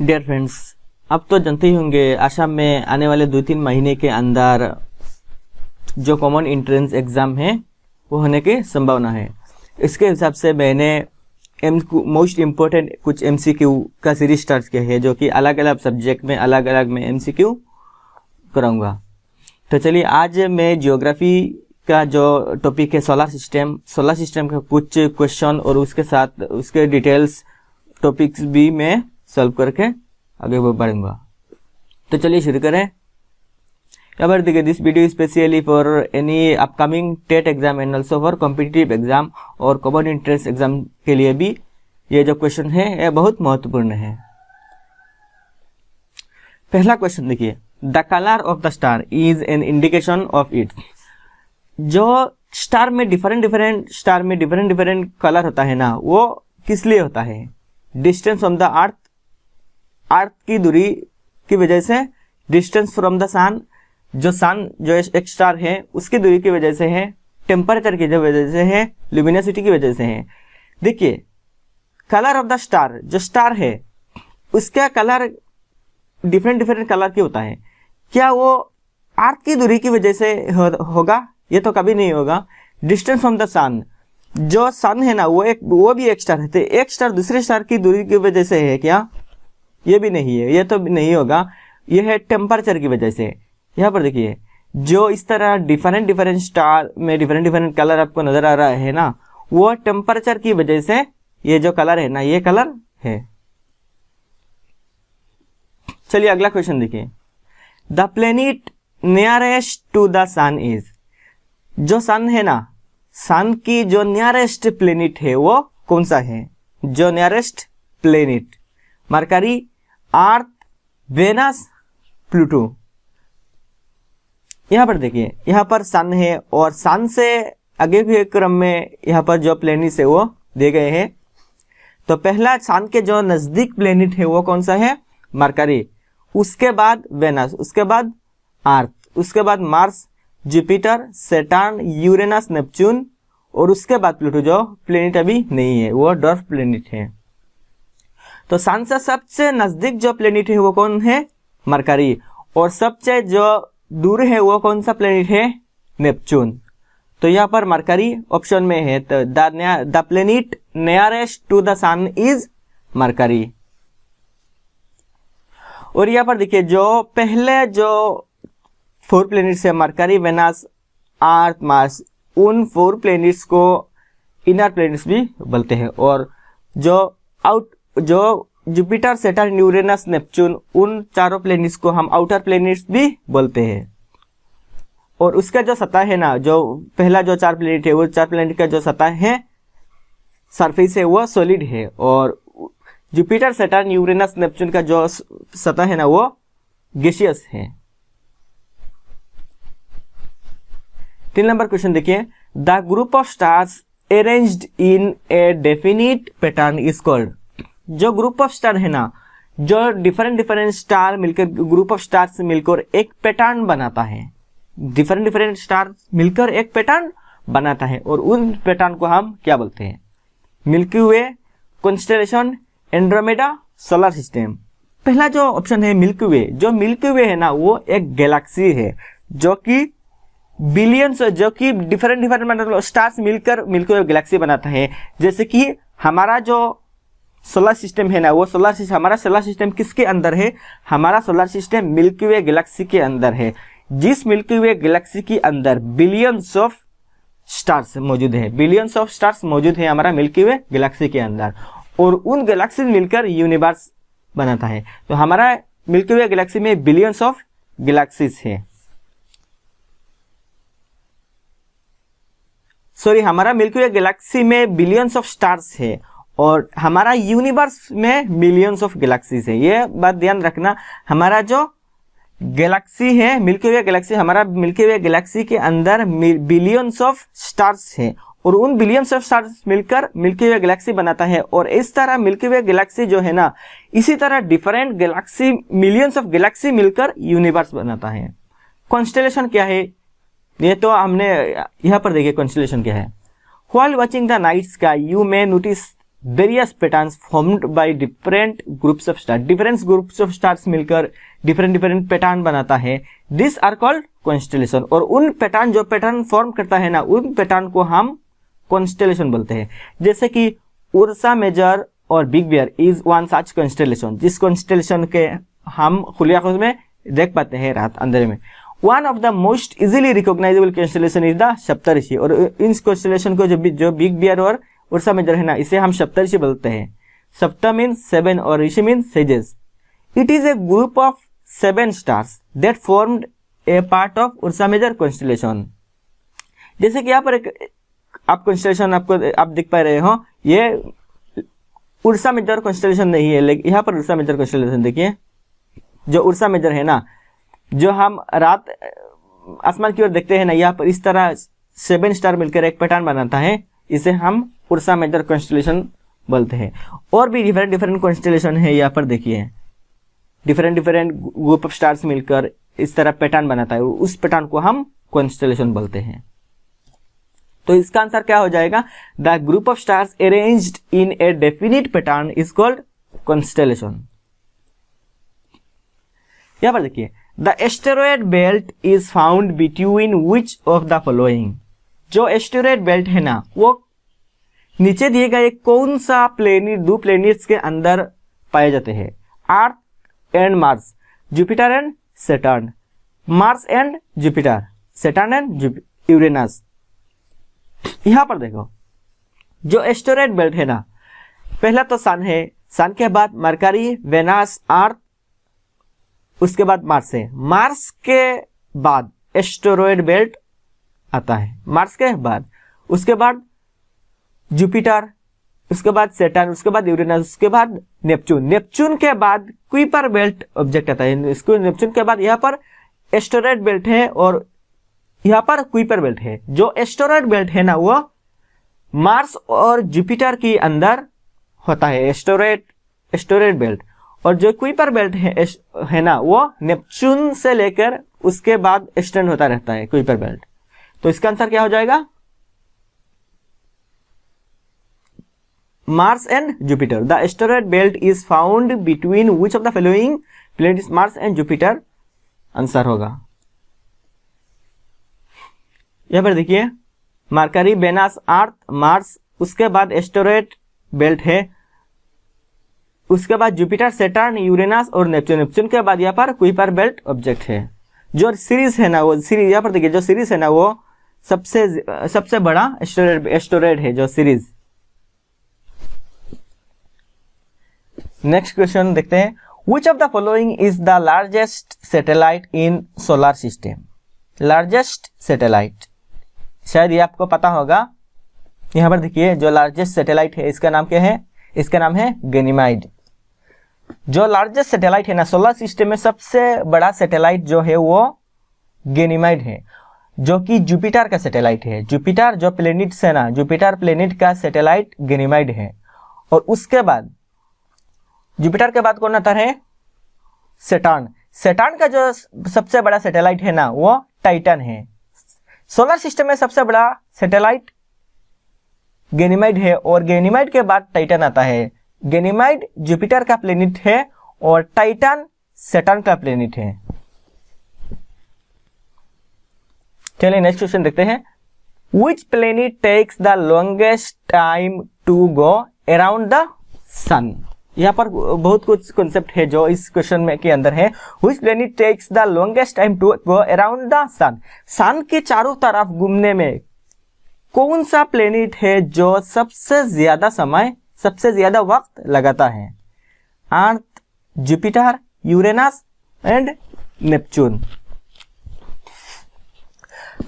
Dear friends, अब तो जानते ही होंगे असम में आने वाले 2-3 महीने के अंदर जो कॉमन एंट्रेंस एग्ज़ाम है वो होने की संभावना है। इसके हिसाब से मैंने मोस्ट इम्पोर्टेंट कुछ MCQ का सीरीज स्टार्ट किया है, जो कि अलग अलग सब्जेक्ट में अलग अलग मैं MCQ कराऊंगा। तो चलिए, आज मैं जियोग्राफी का जो टॉपिक है सोलर सिस्टम का कुछ क्वेश्चन और उसके साथ उसके डिटेल्स टॉपिक्स भी मैं सॉल्व करके आगे बढ़ूंगा। तो चलिए शुरू करें। यहाँ पर देखिए, this video specially for any upcoming TET exam and also for competitive exam और कॉमन एंट्रेंस एग्जाम के लिए भी ये जो क्वेश्चन है ये बहुत महत्वपूर्ण है। पहला क्वेश्चन देखिए, the colour of the star is an indication of it. जो स्टार में डिफरेंट कलर होता है ना, वो किस लिए होता है? डिस्टेंस फ्रॉम द अर्थ की दूरी की वजह से, डिस्टेंस फ्रॉम द सन जो एक स्टार है उसकी दूरी की वजह से है, टेम्परेचर की वजह से है, ल्यूमिनोसिटी की वजह से है। देखिए, कलर ऑफ द स्टार, जो स्टार है उसका कलर डिफरेंट कलर की होता है। क्या वो अर्थ की दूरी की वजह से होगा? ये तो कभी नहीं होगा। डिस्टेंस फ्रॉम द सन, जो सन है ना वो भी एक स्टार है, तो एक स्टार दूसरे स्टार की दूरी की वजह से है क्या? ये भी नहीं है, ये तो नहीं होगा। ये है टेम्परेचर की वजह से। यहाँ पर देखिए, जो इस तरह डिफरेंट स्टार में डिफरेंट कलर आपको नजर आ रहा है ना, वो टेम्परेचर की वजह से ये जो कलर है ना, ये कलर है। चलिए अगला क्वेश्चन देखिए, the planet nearest to the sun is. जो सन है ना, सन की जो नियरेस्ट प्लेनेट है वो कौन सा है? जो नियरेस्ट प्लेनेट, मरकरी, अर्थ, वेनस, प्लूटो। यहां पर देखिए, यहां पर सन है और सन से आगे भी क्रम में यहां पर जो प्लेनेट्स है वो दे गए हैं। तो पहला सन के जो नजदीक प्लेनेट है वो कौन सा है? मरकरी, उसके बाद वेनस, उसके बाद अर्थ, उसके बाद Mars, Jupiter, Saturn, Uranus, Neptune और उसके बाद प्लूटो, जो प्लेनेट अभी नहीं है, वो डॉर्फ प्लेनेट है। तो सन से सबसे नजदीक जो प्लेनेट है वो कौन है? मरकरी। और सबसे जो दूर है वो कौन सा प्लेनेट है? नेपच्यून। तो यहाँ पर मरकरी ऑप्शन में है। तो the planet nearest to the sun is Mercury. और यहाँ पर देखिए, जो पहले जो 4 प्लेनेट्स है, मरकरी, वेनस, अर्थ, मार्स, उन 4 प्लेनेट्स को इनर प्लेनेट्स भी बोलते हैं। और जो जुपिटर, सैटर्न, यूरेनस, नेपच्यून, उन चारों प्लेनेट्स को हम आउटर प्लेनेट्स भी बोलते हैं। और उसका जो सतह है ना, जो पहला जो 4 प्लेनेट है, वो 4 प्लेनेट का जो सतह है, सरफेस है, वो सॉलिड है। और जुपिटर, सैटर्न, यूरेनस, नेपच्यून का जो सतह है ना, वो गैसियस है। 3 नंबर क्वेश्चन देखिए, the group of stars arranged in A definite pattern is called. जो ग्रुप ऑफ स्टार है ना, जो डिफरेंट स्टार मिलकर, ग्रुप ऑफ स्टार्स मिलकर एक पैटर्न बनाता है, डिफरेंट स्टार मिलकर एक पैटर्न बनाता है, और उन पैटर्न को हम क्या बोलते हैं? मिल्की वे, कॉन्स्टेलेशन, एंड्रोमेडा, सोलर सिस्टम। पहला जो ऑप्शन है मिल्की वे, जो मिल्की वे है ना वो एक गैलेक्सी है, जो कि बिलियंस, जो कि डिफरेंट मतलब स्टार्स मिलकर मिल्की वे गैलेक्सी बनाता है। जैसे कि हमारा जो सोलर सिस्टम है ना, वो सोलर सिस्टम, हमारा सोलर सिस्टम किसके अंदर है? हमारा सोलर सिस्टम मिल्की वे गैलेक्सी के अंदर है। जिस मिल्की वे गैलेक्सी के अंदर बिलियंस ऑफ स्टार्स मौजूद है, बिलियंस ऑफ स्टार्स मौजूद है हमारा मिल्की वे गैलेक्सी के अंदर, और उन गैलेक्सी मिलकर यूनिवर्स बनाता है। तो हमारा मिल्की वे गैलेक्सी में बिलियंस ऑफ गैलेक्सीज है। हमारा मिल्की वे गैलेक्सी में बिलियंस ऑफ स्टार्स है और हमारा यूनिवर्स में मिलियंस ऑफ गैलेक्सीज है। ये बात ध्यान रखना, हमारा जो गैलेक्सी है मिल्की वे गैलेक्सी, हमारा मिल्की वे गैलेक्सी के अंदर बिलियंस ऑफ स्टार्स है, और उन बिलियंस ऑफ स्टार्स मिलकर मिल्की वे गैलेक्सी बनाता है। और इस तरह मिल्की वे गैलेक्सी जो है ना, इसी तरह different Galaxy, millions of Galaxy मिलकर यूनिवर्स बनाता है। कॉन्स्टेलेशन क्या है? ये तो हमने यहाँ पर देखिए, कॉन्स्टेलेशन क्या है। While watching the night sky you may notice various patterns formed by different groups of star, different groups of stars मिलकर डिफरेंट डिफरेंट पैटर्न बनाता है, दिस आर कॉल्ड कॉन्स्टेलेशन। और उन पैटर्न जो पैटर्न फॉर्म करता है ना, उन पैटर्न को हम कॉन्स्टेलेशन बोलते हैं। जैसे कि उर्सा मेजर और big bear is one such constellation, जिस कॉन्स्टेलेशन के हम खुली आंखों में देख पाते हैं रात अंधेरे में। One of the most easily recognisable constellation is the Saptarishi, और इन कॉन्स्टेलेशन को जो बिग बियर और उर्सा मेजर है ना, इसे हम सप्तऋषि बोलते हैं। सप्ता मीन्स 7 और ऋषि means sages. It is a group of 7 stars that formed a part of Ursa Major constellation. जैसे कि यहाँ पर एक आप कॉन्स्टेलेशन आप देख पा रहे हो, ये उर्सा मेजर कॉन्स्टेलेशन नहीं है, लेकिन यहाँ पर उर्सा मेजर कॉन्स्टेलेशन देखिए, जो उर्सा मेजर है ना, जो हम रात आसमान की ओर देखते हैं ना, यहाँ पर इस तरह 7 स्टार मिलकर एक पैटर्न बनाता है, इसे हम उर्सा मेजर कॉन्स्टेलेशन बोलते हैं। और भी डिफरेंट डिफरेंट कॉन्स्टेलेशन है, यहाँ पर देखिए different different group of stars मिलकर इस तरह पैटर्न बनाता है, उस पैटर्न को हम कॉन्स्टेलेशन बोलते हैं। तो इसका आंसर क्या हो जाएगा? The group of stars arranged in A definite pattern is called constellation. यहां पर देखिए, the asteroid belt is found between which of the following. जो एस्टेरॉयड बेल्ट है ना, वो नीचे दिए गए कौन सा प्लेनेट, 2 प्लेनेट्स के अंदर पाए जाते हैं? Earth and Mars, Jupiter and Saturn, Mars and Jupiter, Saturn and Uranus. यहां पर देखो, जो एस्टेरॉयड बेल्ट है ना, पहला तो सन है, सन के बाद मरकरी, वेनस, अर्थ, उसके बाद मार्स है। मार्स के बाद एस्टेरॉयड बेल्ट आता है, मार्स के बाद, उसके बाद जुपिटर, उसके बाद सैटर्न, उसके बाद यूरेनस, उसके बाद नेपच्यून, नेपच्यून के बाद कुइपर बेल्ट ऑब्जेक्ट आता है। इसको नेपच्यून के बाद यहाँ पर एस्टेरॉयड बेल्ट है और यहाँ पर कुइपर बेल्ट है। जो एस्टेरॉयड बेल्ट है ना, वो मार्स और जुपिटर के अंदर होता है, एस्टेरॉयड बेल्ट। और जो कुइपर बेल्ट है ना, वो नेपच्यून से लेकर उसके बाद एक्सटेंड होता रहता है कुइपर बेल्ट। तो इसका आंसर क्या हो जाएगा? Mars and Jupiter. The asteroid belt is found between which of the following planets, Mars and Jupiter answer होगा। यहां पर देखिए, मरकरी, वेनस, अर्थ, मार्स, उसके बाद एस्टेरॉयड बेल्ट है, उसके बाद जुपिटर, सैटर्न, यूरेनस और नेपच्यून। नेपच्यून के बाद यहाँ पर कुइपर बेल्ट ऑब्जेक्ट है। जो सीरीज है ना, वो सीरीज यहाँ पर देखिए, जो सीरीज है ना, वो सबसे बड़ा एस्टेरॉयड है, जो सीरीज। नेक्स्ट क्वेश्चन देखते हैं, which of the following is the largest satellite in solar system? Largest satellite, शायद ये आपको पता होगा। यहाँ पर देखिए, जो लार्जेस्ट सैटेलाइट है, इसका नाम क्या है? इसका नाम है गैनीमेड। जो लार्जेस्ट सैटेलाइट है ना, सोलर सिस्टम में सबसे बड़ा सैटेलाइट जो है वो गैनीमेड है, जो कि जुपिटर का सैटेलाइट है। जुपिटर जो प्लेनेट है ना, जुपिटर प्लेनेट का सैटेलाइट गैनीमेड है। और उसके बाद जुपिटर के बाद कौन आता है? सैटर्न। सैटर्न का जो सबसे बड़ा सैटेलाइट है ना, वो टाइटन है। सोलर सिस्टम में सबसे बड़ा सैटेलाइट गैनीमेड है और गैनीमेड के बाद टाइटन आता है। गैनीमेड जुपिटर का प्लेनेट है और टाइटन सैटर्न का प्लेनेट है। चलिए नेक्स्ट क्वेश्चन देखते हैं, which planet takes the longest time to go around the sun? यहाँ पर बहुत कुछ कॉन्सेप्ट है जो इस क्वेश्चन में के अंदर है। Which planet takes the longest time to go around the sun? Sun के चारों तरफ घूमने में कौन सा प्लेनेट है जो सबसे ज्यादा समय, सबसे ज्यादा वक्त लगाता है? अर्थ, जुपिटर, यूरेनस एंड नेपच्यून।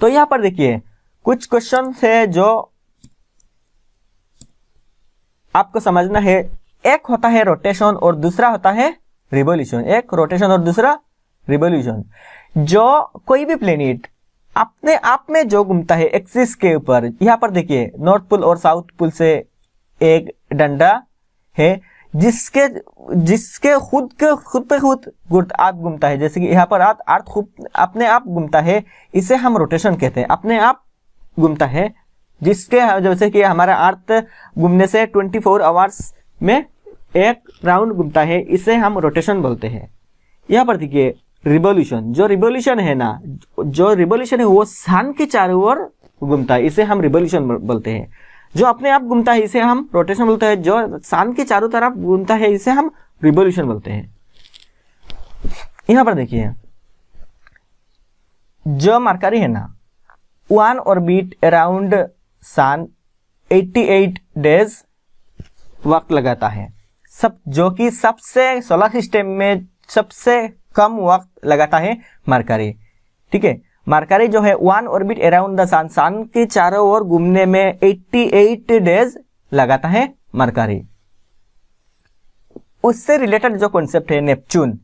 तो यहां पर देखिए, कुछ क्वेश्चन है जो आपको समझना है। एक होता है रोटेशन और दूसरा होता है रिवोल्यूशन। एक रोटेशन और दूसरा रिवोल्यूशन। जो कोई भी प्लेनेट अपने आप में जो घूमता है एक्सिस के ऊपर, यहां पर देखिए नॉर्थ पोल और साउथ पोल से एक डंडा है जिसके खुद पे खुद आप घूमता है। जैसे कि यहाँ पर अर्थ खुद अपने आप घूमता है, इसे हम रोटेशन कहते हैं, अपने आप घूमता है। जिसके जैसे कि हमारा अर्थ घूमने से 24 आवर्स में एक राउंड घूमता है, इसे हम रोटेशन बोलते हैं। यहाँ पर देखिए रिवॉल्यूशन, जो रिवॉल्यूशन है ना, जो रिवॉल्यूशन है वो सन के चारों ओर घूमता है, इसे हम रिवॉल्यूशन बोलते हैं। जो अपने आप घूमता है इसे हम रोटेशन बोलते हैं, जो सन के चारों तरफ घूमता है इसे हम रिवॉल्यूशन बोलते हैं। यहाँ पर देखिए जो मरकरी है ना, one orbit around sun 88 days वक्त लगाता है, जो कि सबसे सोलर सिस्टम में सबसे कम वक्त लगाता है मरकरी। ठीक है, मरकरी जो है one orbit around the sun, sun के चारों ओर घूमने में 88 डेज लगाता है मरकरी। उससे रिलेटेड जो कॉन्सेप्ट है Neptune,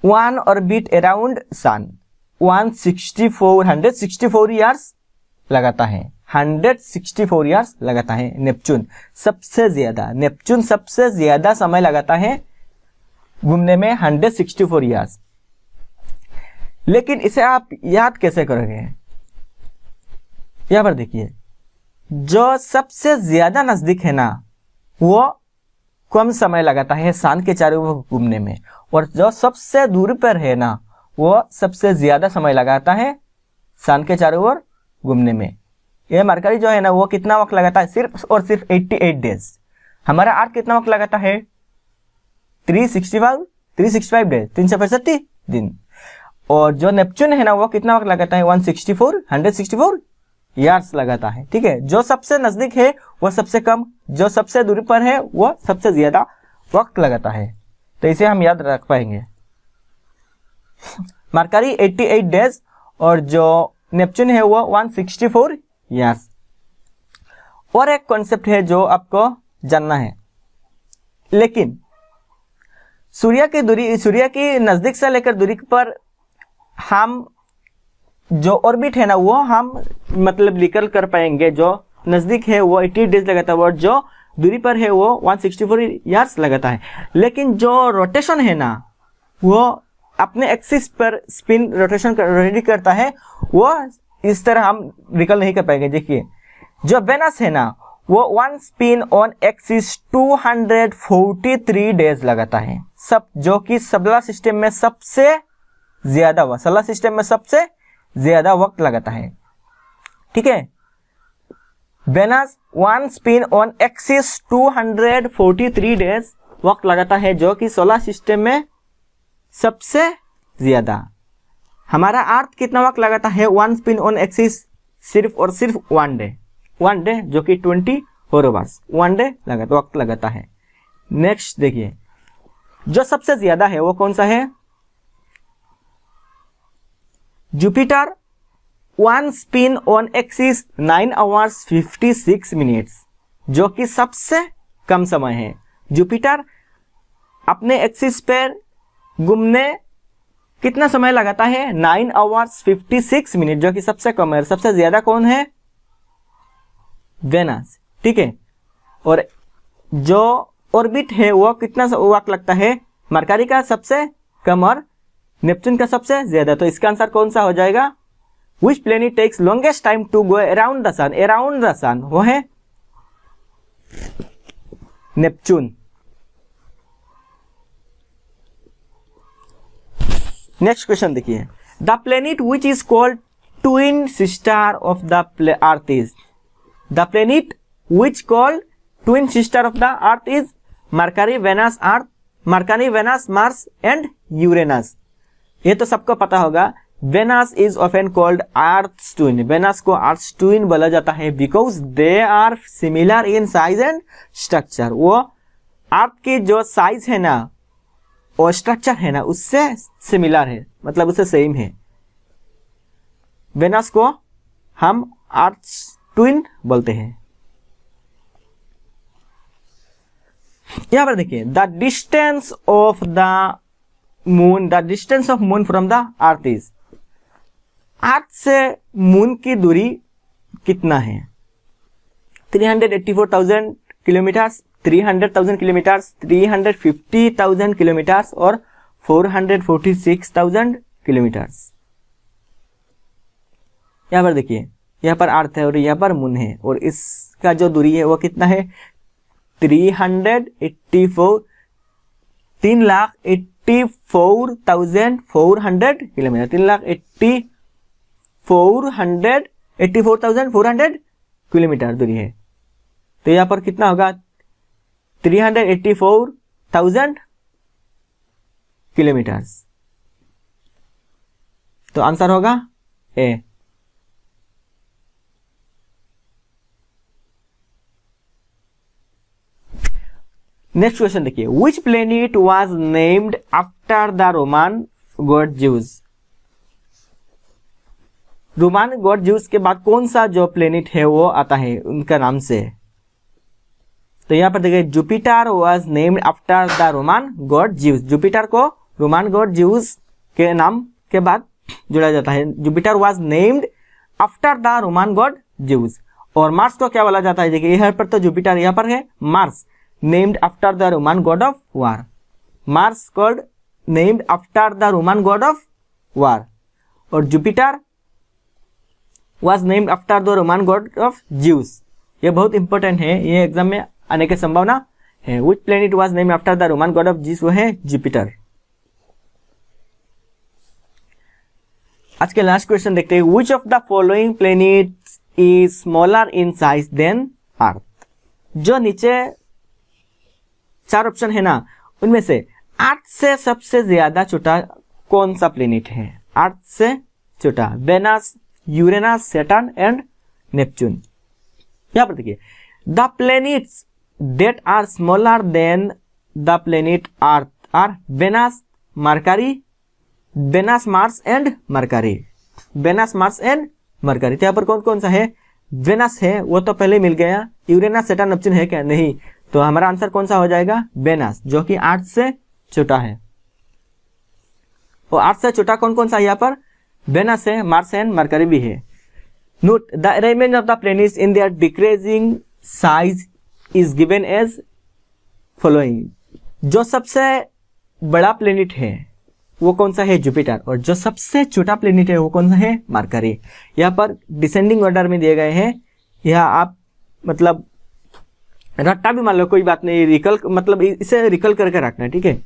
one orbit around sun 164 years लगाता है, 164 ईयर्स लगाता है नेपच्यून। सबसे ज्यादा नेपच्यून सबसे ज्यादा समय लगाता है घूमने में, 164 ईयर्स। लेकिन इसे आप याद कैसे करोगे? यहां पर देखिए जो सबसे ज्यादा नजदीक है ना वो कम समय लगाता है सन के चारों ओर घूमने में, और जो सबसे दूर पर है ना वो सबसे ज्यादा समय लगाता है सन के चारों ओर घूमने में। यह मरकरी जो है ना वो कितना वक्त लगाता है? सिर्फ और सिर्फ 88 डेज। हमारा अर्थ कितना वक्त लगाता है? 365 डेज, 365 दिन। और जो नेपच्यून है ना वो कितना वक्त लगाता है? 164 ईयर्स लगाता है। ठीक है, जो सबसे नजदीक है वो सबसे कम, जो सबसे दूर पर है वो सबसे ज्यादा वक्त लगाता है। तो इसे हम याद रख पाएंगे। मरकरी 88 डेज और जो नेपच्यून है वो 164 ईयर्स। और एक कॉन्सेप्ट है जो आपको जानना है, लेकिन सूर्य की नजदीक से लेकर दूरी पर हम जो ऑर्बिट है ना वो हम मतलब निकल कर पाएंगे। जो नजदीक है वो 80 डेज लगाता है और जो दूरी पर है वो 164 ईयर्स लगाता है। लेकिन जो रोटेशन है ना वो अपने एक्सिस पर स्पिन रोटेशन रेडी करता है, वो इस तरह हम निकल नहीं कर पाएंगे। देखिए जो वेनस है ना वो one spin on axis 243 days लगाता है, जो कि सोलर सिस्टम में सबसे ज्यादा वक्त लगाता है। ठीक है, Venus one spin on axis 243 days वक्त लगाता है, जो कि सोलर सिस्टम में सबसे ज्यादा। हमारा अर्थ कितना वक्त लगाता है वन स्पिन ऑन एक्सिस? सिर्फ और सिर्फ वन डे, जो कि 24 आवर्स, वन डे वक्त लगाता है। नेक्स्ट देखिए जो सबसे ज्यादा है वो कौन सा है? Jupiter one spin on axis 9 hours 56 minutes, जो कि सबसे कम समय है। जुपिटर अपने एक्सिस पर घूमने कितना समय लगाता है? 9 आवर्स 56 मिनट, जो कि सबसे कम है। सबसे ज्यादा कौन है? वेनस। ठीक है, और जो ऑर्बिट है वो कितना वक्त लगता है? मरकरी का सबसे कम और नेपच्यून का सबसे ज्यादा। तो इसका आंसर कौन सा हो जाएगा? Which planet takes longest time to go around the sun? Around the sun वो है नेपच्यून। नेक्स्ट क्वेश्चन देखिए, the planet which is called twin sister of the earth is? The planet which called twin sister of the earth is Mercury, Venus, Earth, Mercury, Venus, Mars and Uranus. ये तो सबको पता होगा। Venus is often called Earth twin. Venus को Earth twin बोला जाता है because they are similar in size and structure. वो अर्थ की जो साइज है ना और स्ट्रक्चर है ना उससे सिमिलर है, मतलब उससे सेम है। वेनस को हम अर्थ ट्विन बोलते हैं। यहां पर देखिए the distance of moon from the earth is. Earth से मून की दूरी कितना है? 384,000 किलोमीटर्स, 300,000 किलोमीटर्स, 350,000 किलोमीटर्स और 446,000 किलोमीटर्स। यहां पर देखिए यहाँ पर अर्थ है और यहाँ पर मून है, और इसका जो दूरी है वो कितना है 384,400 किलोमीटर, 384,400 किलोमीटर दूरी है। तो यहाँ पर कितना होगा 384,000 किलोमीटर्स। तो आंसर होगा ए। नेक्स्ट क्वेश्चन देखिए, विच planet was named after the Roman God juice. Roman God juice के बाद कौन सा जो प्लेनेट है वो आता है उनका नाम से। तो यहाँ पर देखिए Jupiter was named after the Roman God juice. Jupiter को रोमन गॉड ज्यूस के नाम के बाद जोड़ा जाता है। Jupiter was named after the Roman God juice. और मार्स को क्या बोला जाता है, देखिए यहाँ पर तो जुपिटर, यहाँ पर है Mars, named after the Roman god of war. Mars called named after the Roman god of war. और Jupiter was named after the Roman god of Zeus. ये बहुत इंपॉर्टेंट है, ये एग्जाम में आने की संभावना है। Which planet was named after the Roman god of Zeus, वो है जुपिटर। आज के लास्ट क्वेश्चन देखते हैं, which of the following planets is smaller in size than earth. जो नीचे 4 ऑप्शन है ना, उनमें से अर्थ से सबसे ज्यादा छोटा कौन सा प्लेनेट है। अर्थ से छोटा Venus, Uranus, Saturn and Neptune. यहां पर देखिए the planets that are smaller than the planet earth are Venus, Mercury, Venus, Mars and Mercury. Venus, Mars and Mercury. तो यहाँ पर कौन कौन सा है, वेनस है, वो तो पहले मिल गया। यूरेनस, सैटर्न, नेपच्यून है क्या, नहीं। तो हमारा आंसर कौन सा हो जाएगा, वेनस, जो कि अर्थ से छोटा है। और अर्थ से छोटा कौन कौन सा यहाँ पर, वेनस है, मार्स एंड मरकरी भी है। Note the arrangement of the planets in their decreasing size is given as following. जो सबसे बड़ा प्लेनेट है वो कौन सा है, जुपिटर। और जो सबसे छोटा प्लेनेट है वो कौन सा है, मरकरी। यहाँ पर डिसेंडिंग ऑर्डर में दिए गए हैं। यह आप मतलब रट्टा भी मान लो, कोई बात नहीं, रिकल मतलब इसे रिकल करके रखना है, ठीक है।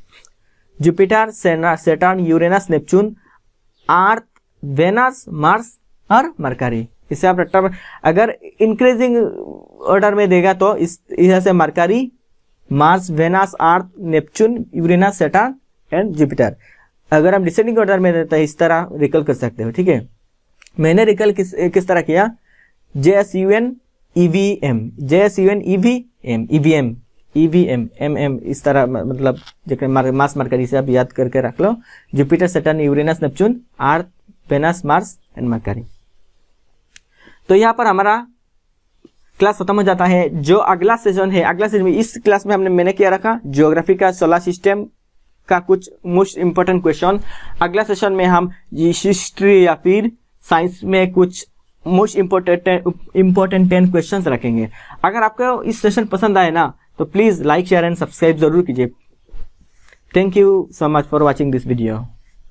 Jupiter, Saturn, Uranus, Neptune, Earth, Venus, Mars और मरकरी। इसे आप रट्टा, अगर इंक्रीजिंग ऑर्डर में देगा तो इस यहाँ से Mercury, Mars, Venus, earth, Neptune, Uranus, Saturn and Jupiter. अगर हम डिसेंडिंग ऑर्डर में देते हैं इस तरह रिकल कर सकते हो, ठीक है। मैंने रिकल किस तरह किया, JSUN EVM, JSUN EVM, EVM, MM, इस तरह मतलब मास मरकरी से आप याद करके रख लो। Jupiter, Saturn, Uranus, Neptune, Earth, Venus, Mars and Mercury. तो यहाँ पर हमारा क्लास खत्म हो जाता है। जो अगला सेशन है, अगला सेशन में इस क्लास में मैंने क्या रखा, ज्योग्राफी का, सोलर सिस्टम का कुछ मोस्ट इंपॉर्टेंट क्वेश्चन। अगला सेशन में हम हिस्ट्री या फिर साइंस में कुछ मोस्ट इंपॉर्टेंट 10 क्वेश्चंस रखेंगे। अगर आपको इस सेशन पसंद आए ना तो please like, share and subscribe जरूर कीजिए। Thank you so much for watching this video.